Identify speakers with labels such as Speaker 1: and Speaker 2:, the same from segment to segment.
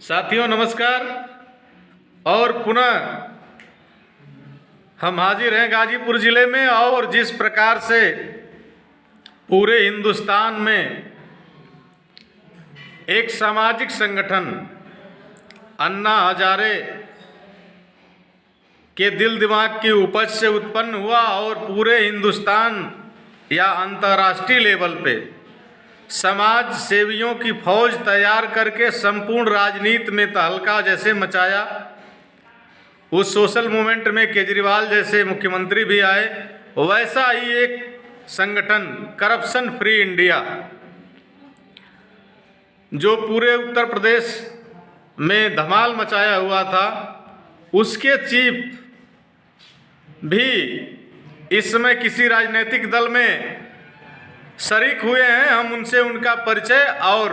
Speaker 1: साथियों नमस्कार। और पुनः हम हाजिर हैं गाजीपुर ज़िले में। और जिस प्रकार से पूरे हिंदुस्तान में एक सामाजिक संगठन अन्ना हजारे के दिल दिमाग की उपज से उत्पन्न हुआ और पूरे हिंदुस्तान या अंतर्राष्ट्रीय लेवल पे समाज सेवियों की फौज तैयार करके संपूर्ण राजनीति में तहलका जैसे मचाया। उस सोशल मूवमेंट में केजरीवाल जैसे मुख्यमंत्री भी आए। वैसा ही एक संगठन करप्शन फ्री इंडिया जो पूरे उत्तर प्रदेश में धमाल मचाया हुआ था, उसके चीफ भी इस समय किसी राजनीतिक दल में शरीक हुए हैं। हम उनसे उनका परिचय और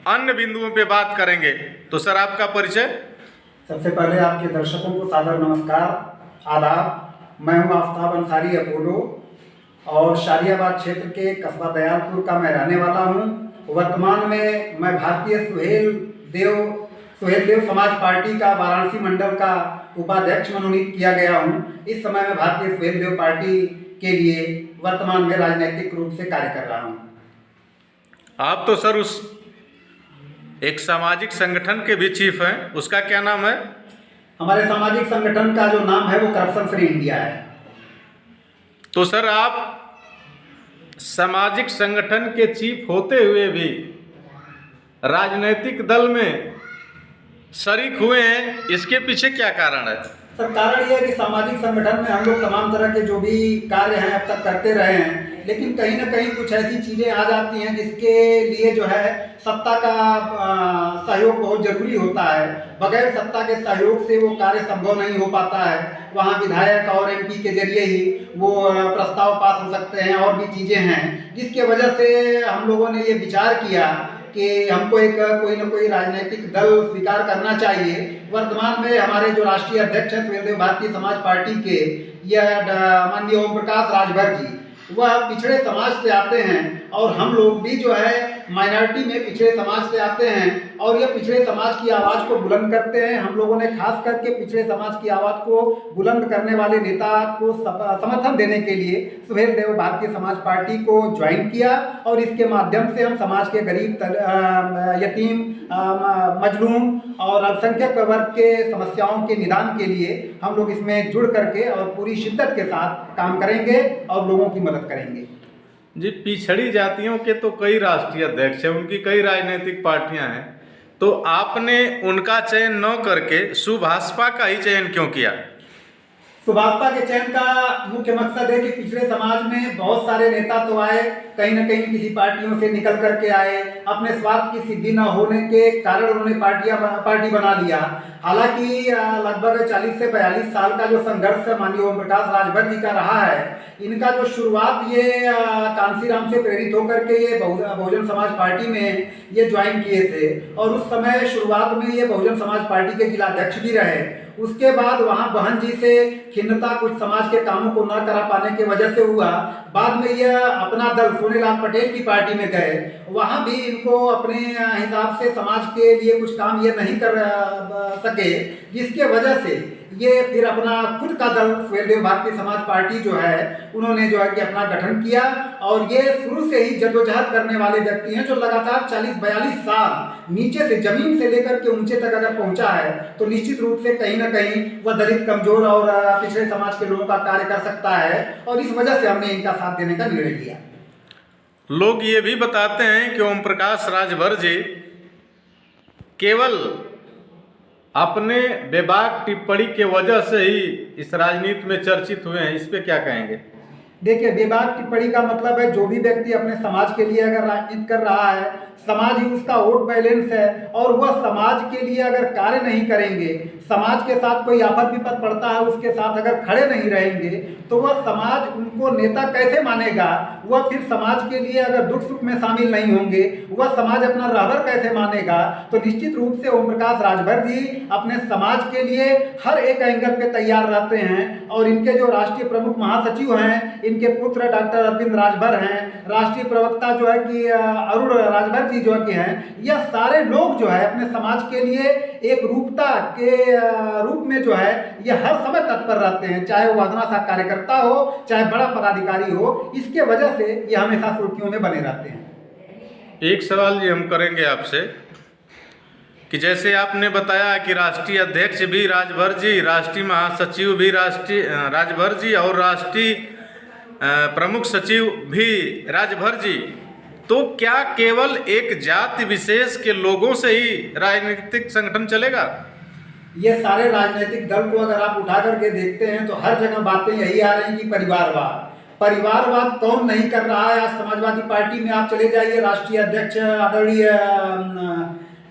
Speaker 1: अन्य बिंदुओं पे बात करेंगे। तो सर, आपका परिचय।
Speaker 2: सबसे पहले आपके दर्शकों को सादर नमस्कार, आदाब। मैं हूं आफ्ताब अंसारी अपोलो और शारियाबाद क्षेत्र के कस्बा दयालपुर का मैं रहने वाला हूं। वर्तमान में मैं भारतीय सुहेल देव समाज पार्टी का वाराणसी मंडल का उपाध्यक्ष मनोनीत किया गया हूं। इस समय मैं भारतीय सुहेल देव पार्टी के लिए वर्तमान में राजनीतिक रूप से कार्य कर रहा हूं।
Speaker 1: आप तो सर उस एक सामाजिक संगठन के भी चीफ हैं, उसका क्या नाम है?
Speaker 2: हमारे सामाजिक संगठन का जो नाम है वो करप्शन फ्री इंडिया है।
Speaker 1: तो सर, आप सामाजिक संगठन के चीफ होते हुए भी राजनीतिक दल में शरीक हुए हैं, इसके पीछे क्या कारण है?
Speaker 2: सर, कारण यह है कि सामाजिक संगठन में हम लोग तमाम तरह के जो भी कार्य हैं अब तक करते रहे हैं, लेकिन कहीं ना कहीं कुछ ऐसी चीज़ें आ जाती हैं जिसके लिए जो है सत्ता का सहयोग बहुत जरूरी होता है। बगैर सत्ता के सहयोग से वो कार्य संभव नहीं हो पाता है। वहाँ विधायक और एमपी के जरिए ही वो प्रस्ताव पास हो सकते हैं और भी चीज़ें हैं, जिसके वजह से हम लोगों ने ये विचार किया कि हमको एक कोई ना कोई राजनीतिक दल स्वीकार करना चाहिए। वर्तमान में हमारे जो राष्ट्रीय अध्यक्ष हैं सुहेल देव भारतीय समाज पार्टी के, यह माननीय ओम प्रकाश राजभर जी, वह पिछड़े समाज से आते हैं और हम लोग भी जो है माइनॉरिटी में पिछड़े समाज से आते हैं और यह पिछड़े समाज की आवाज़ को बुलंद करते हैं। हम लोगों ने खास करके पिछड़े समाज की आवाज़ को बुलंद करने वाले नेता को समर्थन देने के लिए सुहेल देव भारतीय समाज पार्टी को ज्वाइन किया और इसके माध्यम से हम समाज के गरीब, यतीम, मजलूम और अल्पसंख्यक वर्ग के समस्याओं के निदान के लिए हम लोग इसमें जुड़ करके और पूरी शिद्दत के साथ काम करेंगे और लोगों की मदद करेंगे।
Speaker 1: जी, पिछड़ी जातियों के तो कई राष्ट्रीय अध्यक्ष हैं, उनकी कई राजनीतिक पार्टियां हैं, तो आपने उनका चयन न करके सुभाषपा का ही चयन क्यों किया?
Speaker 2: सुभाषपा के चयन का मुख्य मकसद है कि पिछड़े समाज में बहुत सारे नेता तो आए, कहीं ना कहीं किसी पार्टियों से निकल करके आए, अपने स्वार्थ की सिद्धि न होने के कारण उन्होंने पार्टी बना लिया। हालांकि लगभग 40 से 42 साल का जो संघर्ष माननीय ओम प्रकाश राजभर जी का रहा है, इनका जो शुरुआत ये कांसीराम से प्रेरित होकर के ये बहुजन समाज पार्टी में ये ज्वाइन किए थे और उस समय शुरुआत में ये बहुजन समाज पार्टी के जिलाध्यक्ष भी रहे। उसके बाद वहाँ बहन जी से खिन्नता कुछ समाज के कामों को न करा पाने की वजह से हुआ। बाद में यह अपना दल सोनेलाल पटेल की पार्टी में गए, वहाँ भी इनको अपने हिसाब से समाज के लिए कुछ काम ये नहीं कर सके, जिसके वजह से ये फिर अपना खुद का दल सुहेल देव भारतीय समाज पार्टी जो है उन्होंने जो है कि अपना गठन किया। और ये शुरू से ही जद्दोजहद करने वाले व्यक्ति हैं जो लगातार 40-42 साल नीचे से, जमीन से लेकर के ऊंचे तक अगर पहुंचा है तो निश्चित रूप से कहीं ना कहीं वह दलित, कमजोर और पिछड़े समाज के लोगों का कार्य कर सकता है और इस वजह से हमने इनका साथ देने का निर्णय लिया।
Speaker 1: लोग ये भी बताते हैं कि ओम प्रकाश राजभर जी केवल अपने बेबाक टिप्पणी के वजह से ही इस राजनीति में चर्चित हुए हैं, इस पे क्या कहेंगे?
Speaker 2: देखिए, बेबाक टिप्पणी का मतलब है जो भी व्यक्ति अपने समाज के लिए अगर राजनीति कर रहा है, समाज ही उसका वोट बैलेंस है और वह समाज के लिए अगर कार्य नहीं करेंगे, समाज के साथ कोई आफत विपत पड़ता है उसके साथ अगर खड़े नहीं रहेंगे तो वह समाज उनको नेता कैसे मानेगा? वह फिर समाज के लिए अगर दुख सुख में शामिल नहीं होंगे, वह समाज अपना रहबर कैसे मानेगा? तो निश्चित रूप से ओम प्रकाश राजभर जी अपने समाज के लिए हर एक एंगल पे तैयार रहते हैं और इनके जो राष्ट्रीय प्रमुख महासचिव हैं, इनके पुत्र डॉक्टर अरविंद राजभर हैं, राष्ट्रीय प्रवक्ता जो है कि अरुण राजभर जी जो है कि हैं, यह सारे लोग जो है अपने समाज के लिए एक रूपता के रूप में जो है ये हर समय तत्पर रहते हैं, चाहे वो अदना सा कार्यकर्ता हो चाहे बड़ा पदाधिकारी हो, इसके वजह से ये हमेशा सुर्खियों में बने रहते हैं। एक
Speaker 1: सवाल ये हम करेंगे आपसे कि जैसे आपने बताया कि राष्ट्रीय अध्यक्ष भी राजभर जी, राष्ट्रीय महासचिव भी राजभर जी और राष्ट्रीय प्रमुख सचिव भी राजभर जी, तो क्या केवल एक जाति विशेष के लोगों से ही राजनीतिक संगठन चलेगा?
Speaker 2: ये सारे राजनीतिक दल को अगर आप उठा करके देखते हैं तो हर जगह बातें यही आ रही कि परिवारवाद कौन नहीं कर रहा है। आज समाजवादी पार्टी में आप चले जाइए, राष्ट्रीय अध्यक्ष आदरणीय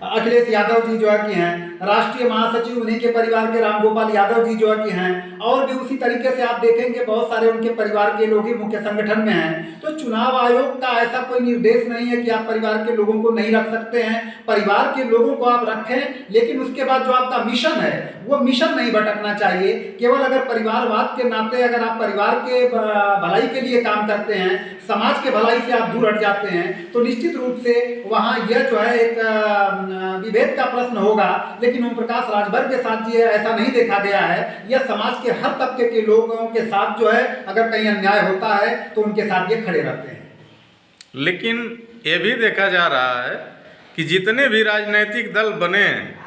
Speaker 2: अखिलेश यादव जी जो है कि हैं, राष्ट्रीय महासचिव उन्हीं के परिवार के रामगोपाल यादव जी जो है कि हैं, और भी उसी तरीके से आप देखेंगे बहुत सारे उनके परिवार के लोग ही मुख्य संगठन में हैं। तो चुनाव आयोग का ऐसा कोई निर्देश नहीं है कि आप परिवार के लोगों को नहीं रख सकते हैं, परिवार के लोगों को आप रखें, लेकिन उसके बाद जो आपका मिशन है वो मिशन नहीं भटकना चाहिए। केवल अगर परिवारवाद के नाते अगर आप परिवार के भलाई के लिए काम करते हैं, समाज के भलाई से आप दूर हट जाते हैं, तो निश्चित रूप से वहाँ यह जो है एक विभेद का प्रश्न होगा। लेकिन ओम प्रकाश राजभर के साथ ये ऐसा नहीं देखा गया है। यह समाज के हर तबके के लोगों के साथ जो है अगर कहीं अन्याय होता है तो उनके साथ ये खड़े रहते हैं।
Speaker 1: लेकिन ये भी देखा जा रहा है कि जितने भी राजनीतिक दल बने हैं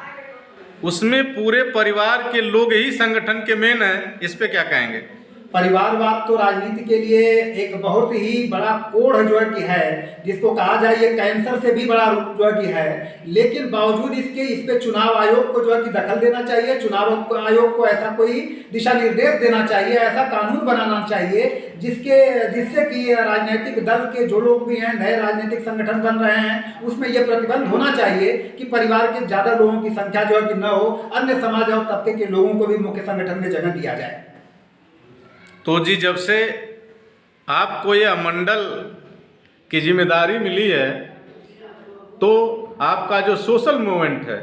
Speaker 1: उसमें पूरे परिवार के लोग ही संगठन के मेन हैं, इस पे क्या कहेंगे?
Speaker 2: परिवारवाद तो राजनीति के लिए एक बहुत ही बड़ा कोढ़ जो है कि है, जिसको कहा जाए ये कैंसर से भी बड़ा रूप जो है कि है। लेकिन बावजूद इसके इस पे चुनाव आयोग को जो है कि दखल देना चाहिए, चुनाव आयोग को ऐसा कोई दिशा निर्देश देना चाहिए, ऐसा कानून बनाना चाहिए जिससे कि राजनीतिक दल के जो लोग भी हैं, नए राजनीतिक संगठन बन रहे हैं, उसमें यह प्रतिबंध होना चाहिए कि परिवार के ज़्यादा लोगों की संख्या जो है कि न हो, अन्य समाज और तबके के लोगों को भी मुख्य संगठन में जगह दिया जाए।
Speaker 1: तो जी, जब से आपको यह मंडल की जिम्मेदारी मिली है तो आपका जो सोशल मूवमेंट है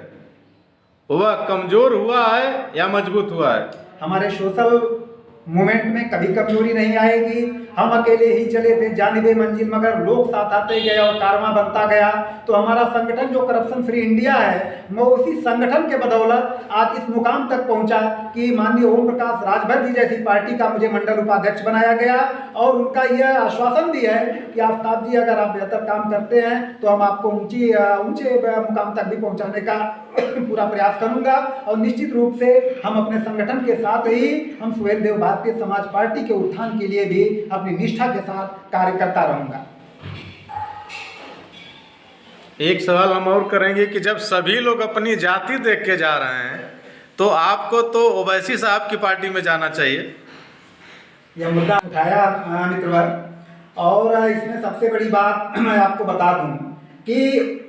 Speaker 1: वह कमज़ोर हुआ है या मजबूत हुआ है?
Speaker 2: हमारे सोशल मूवमेंट में कभी कमजोरी नहीं आएगी। हम अकेले ही चले थे जानिबे मंजिल, मगर लोग साथ आते गए और कारवां बनता गया। तो हमारा संगठन जो करप्शन फ्री इंडिया है, मैं उसी संगठन के बदौलत आज इस मुकाम तक पहुंचा कि माननीय ओम प्रकाश राजभर जी जैसी पार्टी का मुझे मंडल उपाध्यक्ष बनाया गया, और उनका यह आश्वासन भी है कि आफ्ताब जी अगर आप बेहतर काम करते हैं तो हम आपको ऊंचे मुकाम तक भी पहुँचाने का पूरा प्रयास करूंगा। और निश्चित रूप से हम अपने संगठन के साथ ही हम सुहेल देव भारतीय समाज पार्टी के उत्थान के लिए भी अपनी निष्ठा के साथ कार्य करता रहूंगा।
Speaker 1: एक सवाल हम और करेंगे कि जब सभी लोग अपनी जाति देख के जा रहे हैं तो आपको तो ओवैसी साहब की पार्टी में जाना चाहिए।
Speaker 2: यह मुद्दा उठाया मित्रवर, और इसमें सबसे बड़ी बात मैं आपको बता दूं कि